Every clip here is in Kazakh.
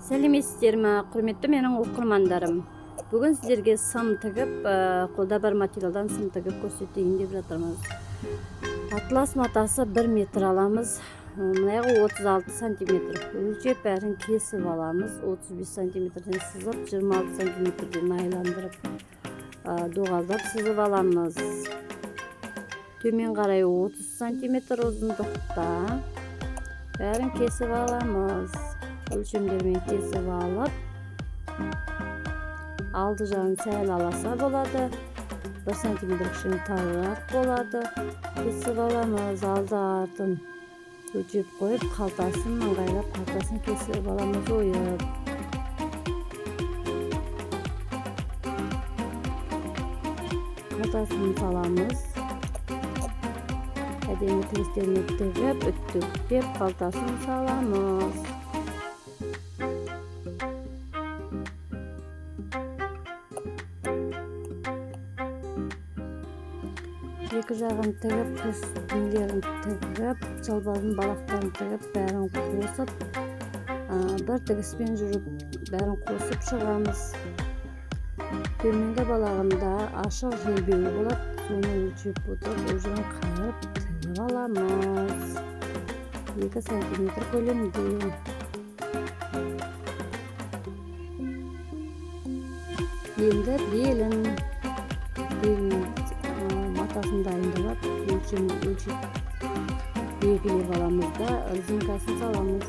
Сәлеметсіздерме, құрметті менің оқырмандарым. Бүгін сіздерге сым тігіп, қолда бар материалдан сым тігіп көрсетейін деп жатырмыз. Атлас матасы 1 метр аламыз. Мынаяғы 36 сантиметр. Өлшеп бәрін кесіп аламыз. 35 сантиметрден сызып, 26 сантиметрден айландырып, доғалдап сызып аламыз. Төмен қарай 30 сантиметр ұзындықта бәрін кесіп аламыз. Өлшемдермен кесіп алып, алды жағын сәл аласа болады, 1 сантиметр кішкентайырақ болады. Кесіп аламыз, алды артын өлшеп қойып, қалтасын ыңғайлап, қалтасын кесіп аламыз ойып. Қалтасын саламыз. Әдемі тігістеріне тігіп, үттіктеп, қалтасын саламыз. Екі жағын тігіп, үстіндерін тігіп, шалбардың балақтарын тігіп, бәрін қосып, бір тігіспен жүріп, бәрін қосып шығамыз. Төменгі балағында ашық желбеу болады, соны өлшеп отырып, өзін қайырып тігіп аламыз. 2 сантиметр көлемде. Енді белін матасын дайындап, өлшеп белгілеп аламыз да, резинкасын саламыз.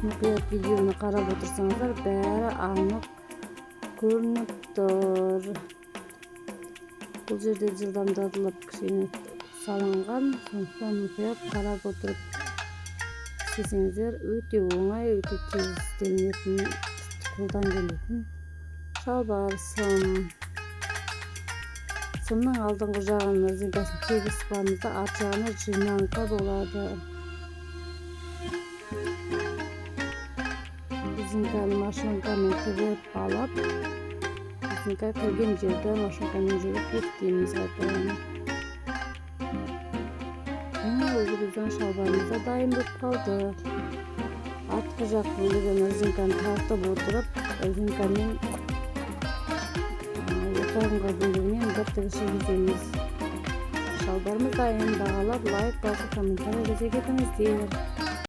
Мұқият видеоны қарап отырсаңыздар, бәрі анық көрініп тұр. Бұл жерде жылдамдатылып кішкене салынған, сондықтан мұқият қарап отырып істесеңіздер, өте оңай, өте тез істелінетін, қолдан келетін шалбар сым. Сымның алдыңғы жағын резинкасын тегіс сызамызда, арт жағына жинаңқа болады. Резинканы машинкамен тігіп алып, резинка кірген жерді машинкамен жүріп бекітеміз қайтадан. Өзіміздің шалбарымыз да дайын болып қалды. Артқы жақ бөлігін резинканы тартып отырып, резинкамен ортаңғы бөлігінен бір тігіс жүргіземіз. Шалбарымыз дайын. Бағалап, лайк басып, комментарий жасай кетіңіздер.